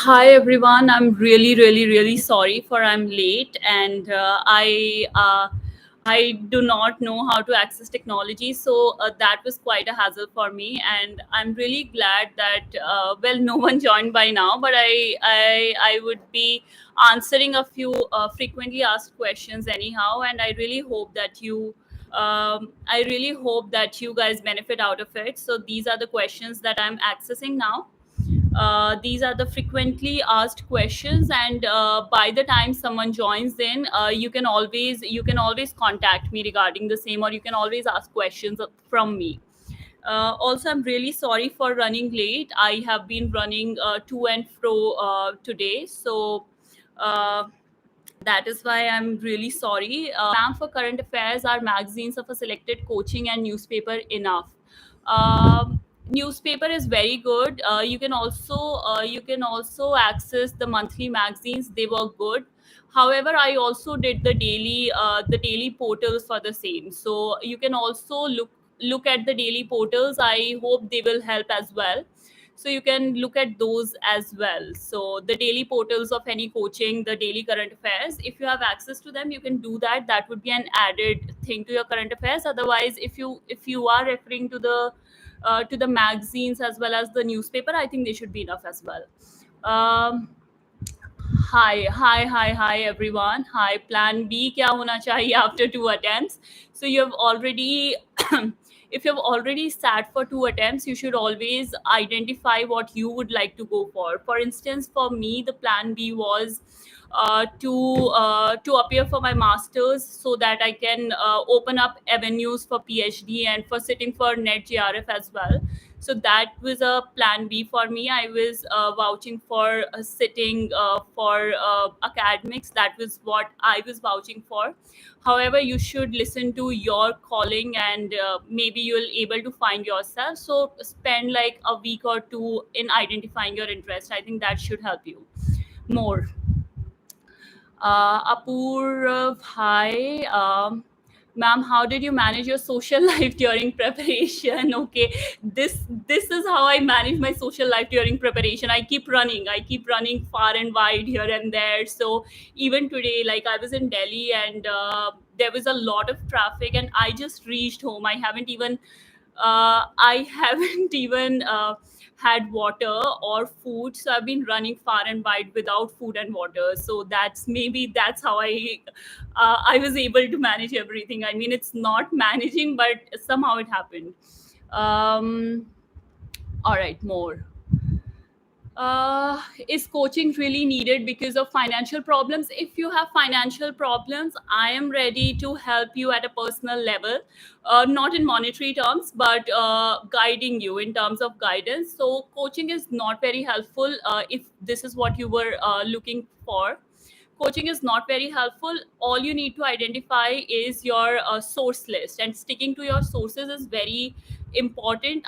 Hi everyone. I'm really sorry for I'm late, and I do not know how to access technology, so that was quite a hassle for me. And I'm really glad that no one joined by now, but I would be answering a few frequently asked questions anyhow, and I really hope that you guys benefit out of it. So these are the questions that I'm accessing now. These are the frequently asked questions, and by the time someone joins in, you can always contact me regarding the same, or you can always ask questions from me. Also, I'm really sorry for running late. I have been running to and fro today, so uh, that is why I'm really sorry. Ma'am, for current affairs, are magazines of a selected coaching and newspaper enough? Newspaper is very good. You can also access the monthly magazines. They were good. However, I also did the daily portals for the same. So you can also look at the daily portals. I hope they will help as well, so you can look at those as well. So the daily portals of any coaching, the daily current affairs, if you have access to them, you can do that. That would be an added thing to your current affairs. Otherwise, if you are referring to the magazines as well as the newspaper, I think they should be enough as well. um, hi everyone. Hi, plan B क्या होना चाहिए after two attempts? So you have already if you have already sat for two attempts, you should always identify what you would like to go for. For instance, for me, the plan B was to appear for my masters, so that I can open up avenues for PhD and for sitting for net JRF as well. So that was a plan B for me. I was vouching for sitting for academics. That was what I was vouching for. However, you should listen to your calling, and maybe you'll able to find yourself. So spend like a week or two in identifying your interest. I think that should help you more. Apurv, hi. Ma'am, how did you manage your social life during preparation? Okay, this is how I manage my social life during preparation. I keep running. I keep running far and wide here and there. So even today, like I was in Delhi, and there was a lot of traffic, and I just reached home. I haven't even had water or food, so I've been running far and wide without food and water. So that's how I was able to manage everything. I mean, it's not managing, but somehow it happened. Um, all right, more. Is coaching really needed because of financial problems? If you have financial problems, I am ready to help you at a personal level, not in monetary terms, but guiding you in terms of guidance. So coaching is not very helpful if this is what you were looking for. Coaching is not very helpful. All you need to identify is your source list, and sticking to your sources is very important.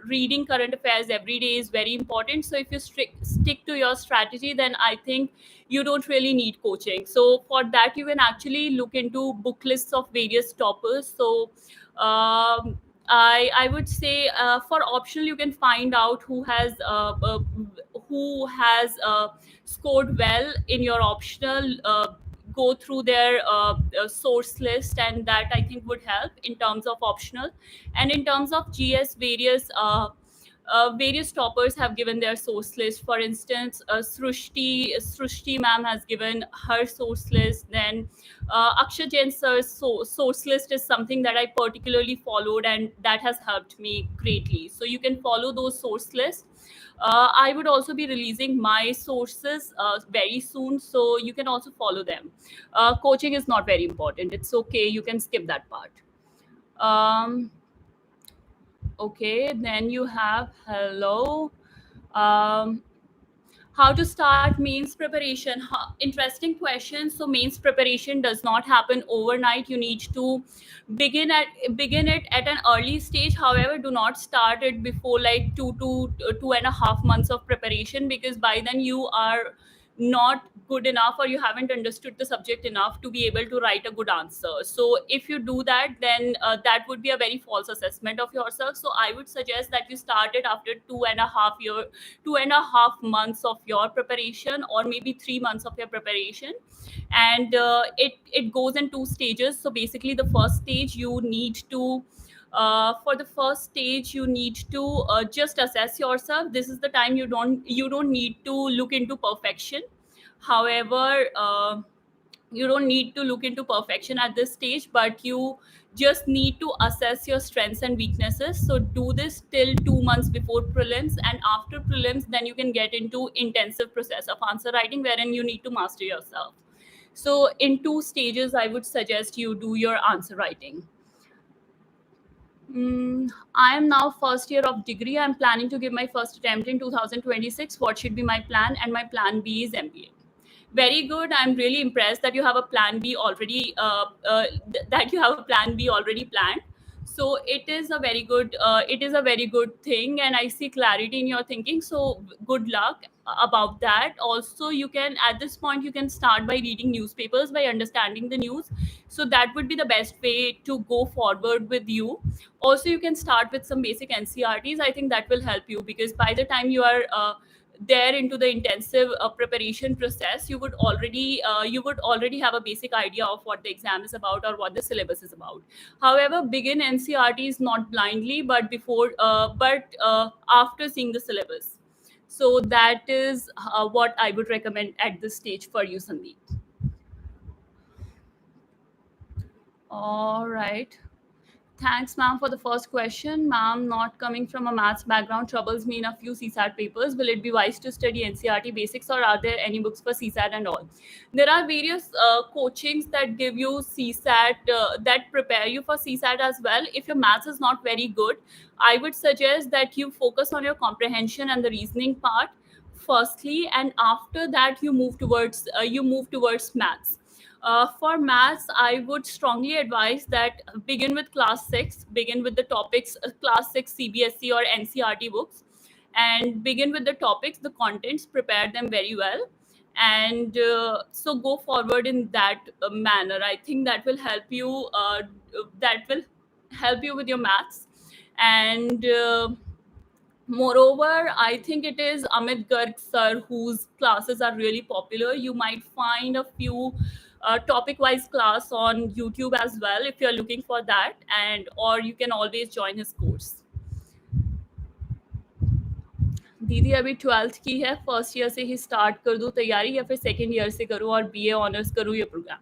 Reading current affairs every day is very important. So if you stick to your strategy, then I think you don't really need coaching. So for that, you can actually look into book lists of various toppers. So I would say, for optional, you can find out who has scored well in your optional. Go through their source list, and that I think would help in terms of optional. And in terms of GS, various toppers have given their source list. For instance, Srushti ma'am has given her source list. Then Akshay Jain sir's source list is something that I particularly followed, and that has helped me greatly. So you can follow those source lists. I would also be releasing my sources very soon, so you can also follow them. Coaching is not very important. It's okay. You can skip that part. Um, okay, then you have hello. Um, how to start mains preparation? Interesting question. So mains preparation does not happen overnight. You need to begin it at an early stage. However, do not start it before like 2 to 2.5 months of preparation, because by then not good enough, or you haven't understood the subject enough to be able to write a good answer. So if you do that, then that would be a very false assessment of yourself. So I would suggest that you start it after 2.5 months of your preparation, or maybe 3 months of your preparation. And it goes in two stages. So basically, the first stage, you need to for the first stage, you need to just assess yourself. This is the time you don't need to look into perfection. However, you don't need to look into perfection at this stage, but you just need to assess your strengths and weaknesses. So do this till 2 months before prelims, and after prelims, then you can get into intensive process of answer writing, wherein you need to master yourself. So in two stages, I would suggest you do your answer writing. I am now first year of degree. I'm planning to give my first attempt in 2026. What should be my plan? And my plan B is MBA. Very good. I'm really impressed that you have a plan B already. That you have a plan B already planned. So it is a very good. It is a very good thing, and I see clarity in your thinking. So good luck about that. Also, you can, at this point, you can start by reading newspapers, by understanding the news. So that would be the best way to go forward with you. Also, you can start with some basic NCRTs. I think that will help you, because by the time you are there into the intensive preparation process, you would already have a basic idea of what the exam is about or what the syllabus is about. However, begin NCRTs not blindly, but after seeing the syllabus. So that is what I would recommend at this stage for you, Sandeep. All right. Thanks, ma'am, for the first question. Ma'am, not coming from a maths background troubles me in a few CSAT papers. Will it be wise to study NCRT basics, or are there any books for CSAT and all? There are various coachings that give you CSAT, that prepare you for CSAT as well. If your maths is not very good, I would suggest that you focus on your comprehension and the reasoning part firstly, and after that you move towards maths. For maths, I would strongly advise that begin with class 6, begin with the topics, class 6 CBSE or NCRT books, and begin with the topics, the contents, prepare them very well. And so go forward in that manner. I think that will help you with your maths. And moreover, I think it is Amit Garg sir whose classes are really popular. You might find a few topic wise class on YouTube as well if you're looking for that, and or you can always join his course. दीदी अभी 12th की है, first year से ही start कर दूँ तैयारी, या फिर सेकेंड ईयर से करूँ और बीए ऑनर्स करूँ ये प्रोग्राम?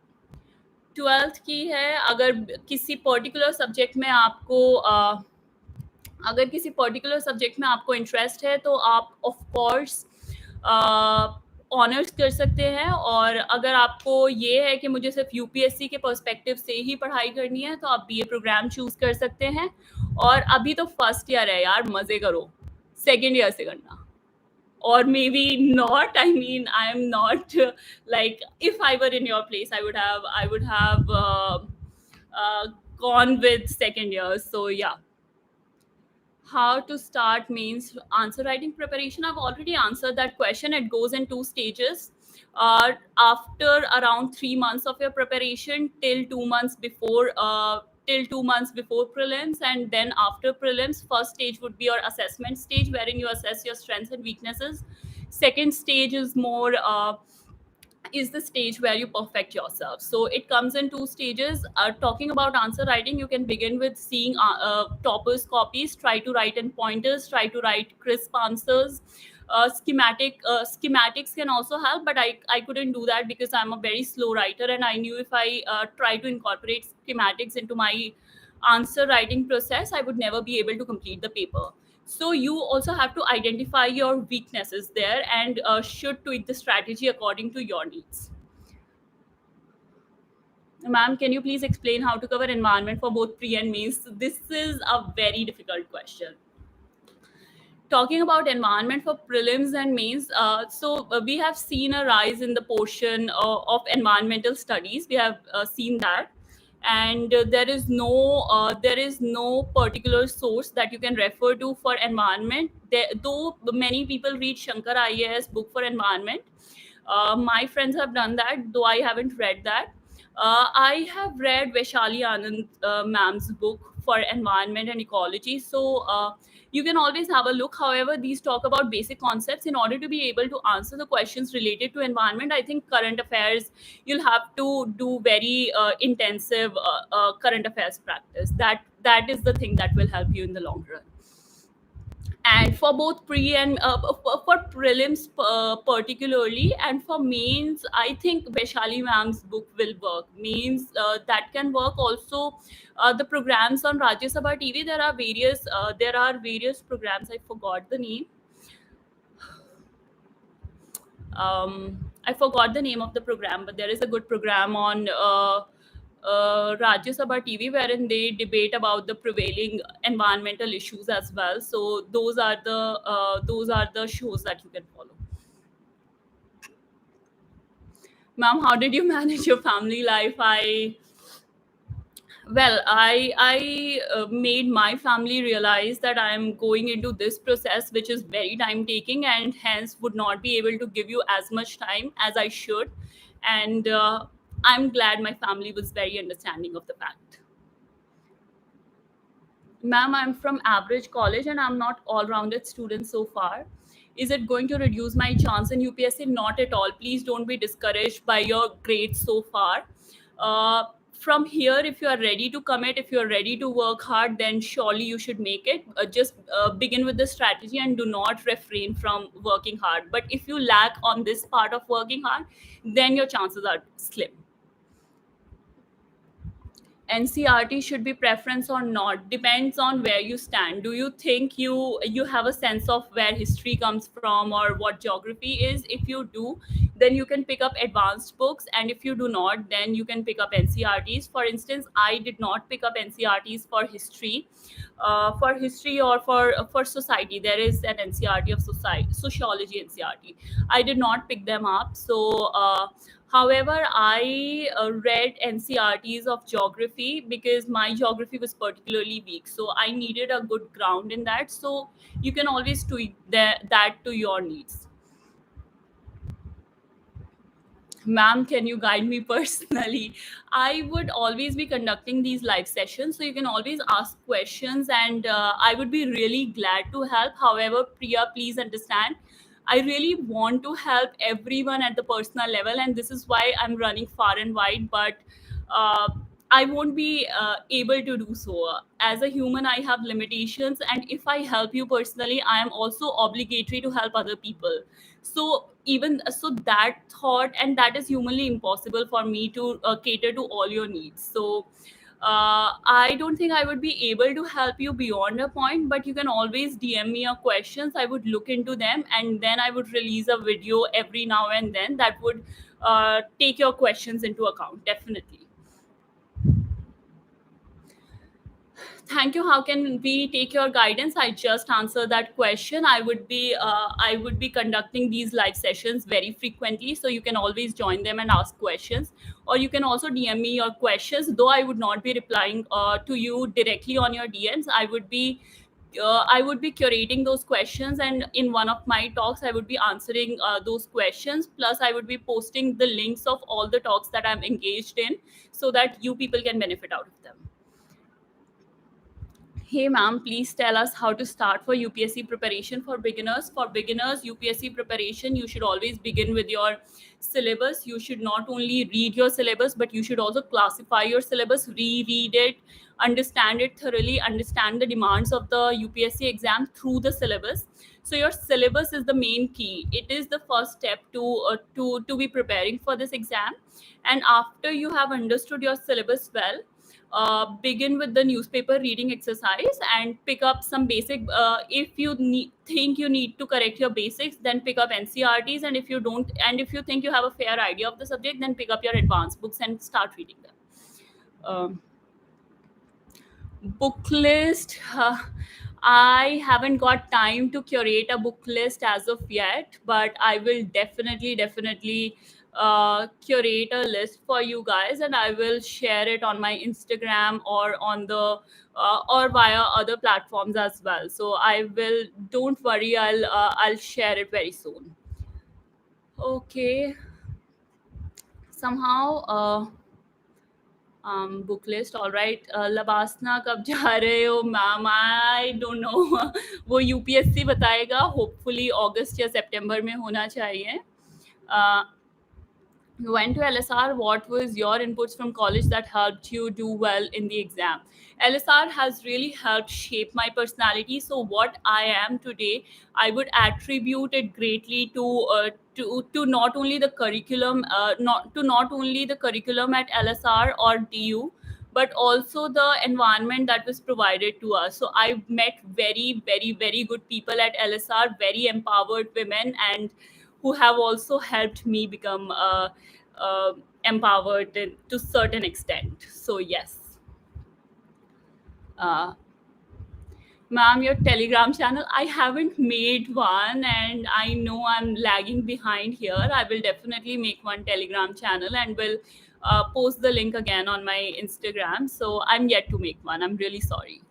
12th की है, अगर किसी पर्टिकुलर सब्जेक्ट में आपको इंटरेस्ट है, तो आप ऑफ कोर्स ऑनर्स कर सकते हैं। और अगर आपको ये है कि मुझे सिर्फ यूपीएससी के पर्सपेक्टिव से ही पढ़ाई करनी है, तो आप बीए प्रोग्राम चूज कर सकते हैं। और अभी तो फर्स्ट ईयर है यार, मजे करो, सेकेंड ईयर से करना। Or maybe not. I mean, I am not like, if I were in your place, I would have gone with second year. So yeah. How to start means answer writing preparation? I've already answered that question. It goes in two stages. After around 3 months of your preparation, till 2 months before prelims, and then after prelims, first stage would be your assessment stage, wherein you assess your strengths and weaknesses. Second stage is the stage where you perfect yourself. So it comes in two stages. Talking about answer writing, you can begin with seeing toppers copies, try to write in pointers, try to write crisp answers. Schematics can also help, but I couldn't do that because I'm a very slow writer, and I knew if I try to incorporate schematics into my answer writing process, I would never be able to complete the paper. So you also have to identify your weaknesses there, and should tweak the strategy according to your needs. Ma'am, can you please explain how to cover environment for both pre and mains? This is a very difficult question. Talking about environment for prelims and mains, we have seen a rise in the portion of environmental studies. We have seen that, and there is no particular source that you can refer to for environment. Though many people read Shankar IAS book for environment, My friends have done that, though I haven't read that. I have read Vaishali Anand ma'am's book for environment and ecology. So you can always have a look. However, these talk about basic concepts. In order to be able to answer the questions related to environment, I think current affairs, you'll have to do very intensive current affairs practice. That is the thing that will help you in the long run. And for both pre and for prelims particularly, and for mains, I think Vaishali ma'am's book will work. Means that can work also. The programs on Rajya Sabha TV, there are various programs. I forgot the name. I forgot the name of the program, but there is a good program on Rajya Sabha TV wherein they debate about the prevailing environmental issues as well. So those are the shows that you can follow. Ma'am, how did you manage your family life? I made my family realize that I am going into this process, which is very time taking, and hence would not be able to give you as much time as I should. And I'm glad my family was very understanding of the fact. Ma'am, I'm from average college and I'm not all rounded student so far. Is it going to reduce my chance in UPSC? Not at all. Please don't be discouraged by your grades so far. Uh, from here, if you are ready to commit, if you are ready to work hard, then surely you should make it. Just begin with the strategy and do not refrain from working hard. But if you lack on this part of working hard, then your chances are slim. NCRT should be preference or not depends on where you stand. Do you think you have a sense of where history comes from or what geography is? If you do, then you can pick up advanced books, and if you do not, then you can pick up NCRTs. For instance, I did not pick up NCRTs for history. For history or for society, there is an NCRT of sociology NCRT. I did not pick them up. So however, I read NCRTs of geography because my geography was particularly weak. So I needed a good ground in that. So you can always tweak that to your needs. Ma'am, can you guide me personally? I would always be conducting these live sessions. So you can always ask questions, and I would be really glad to help. However, Priya, please understand, I really want to help everyone at the personal level, and this is why I'm running far and wide. But uh, I won't be able to do so. As a human, I have limitations, and if I help you personally, I am also obligatory to help other people. So even so, that thought, and that is humanly impossible for me to cater to all your needs. So I don't think I would be able to help you beyond a point, but you can always DM me your questions. I would look into them, and then I would release a video every now and then that would take your questions into account. Definitely. Thank you. How can we take your guidance? I just answered that question. I would be conducting these live sessions very frequently, so you can always join them and ask questions, or you can also DM me your questions. Though I would not be replying to you directly on your DMs, I would be curating those questions, and in one of my talks I would be answering those questions, plus I would be posting the links of all the talks that I'm engaged in, so that you people can benefit out of them. Hey ma'am, please tell us how to start for UPSC preparation for beginners. For beginners, UPSC preparation, you should always begin with your syllabus. You should not only read your syllabus, but you should also classify your syllabus, reread it, understand it thoroughly, understand the demands of the UPSC exam through the syllabus. So your syllabus is the main key. It is the first step to be preparing for this exam. And after you have understood your syllabus well, begin with the newspaper reading exercise and pick up some basic. If you think you need to correct your basics, then pick up NCRTs, and if you don't, and if you think you have a fair idea of the subject, then pick up your advanced books and start reading them. Book list. I haven't got time to curate a book list as of yet, but I will definitely curate a list for you guys, and I will share it on my Instagram or on the or via other platforms as well. So I will. Don't worry, I'll share it very soon. Okay, somehow book list. All right, LBSNAA कब जा रहे हो ma'am? I don't know वो UPSC बताएगा. Hopefully अगस्त या सितंबर में होना चाहिए. uh, you went to LSR, what was your inputs from college that helped you do well in the exam? LSR has really helped shape my personality. So what I am today, I would attribute it greatly to not only the curriculum, not only the curriculum at LSR or DU, but also the environment that was provided to us. So I met very, very, very good people at LSR, very empowered women, and who have also helped me become uh, empowered to certain extent. So yes, uh, ma'am, your Telegram channel, I haven't made one, and I know I'm lagging behind here. I will definitely make one Telegram channel and will post the link again on my Instagram. So I'm yet to make one. I'm really sorry.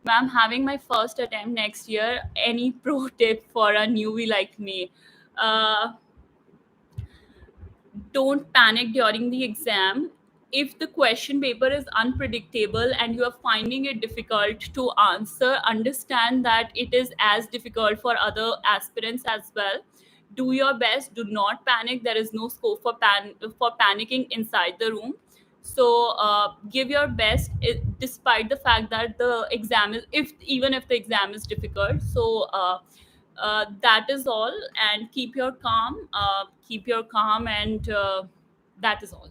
Ma'am, having my first attempt next year, any pro tip for a newbie like me? Uh, don't panic during the exam. If the question paper is unpredictable and you are finding it difficult to answer, understand that it is as difficult for other aspirants as well. Do your best. Do not panic. There is no scope for panicking inside the room. So give your best, despite the fact that the exam is, if even if the exam is difficult. So that is all, and keep your calm, and that is all.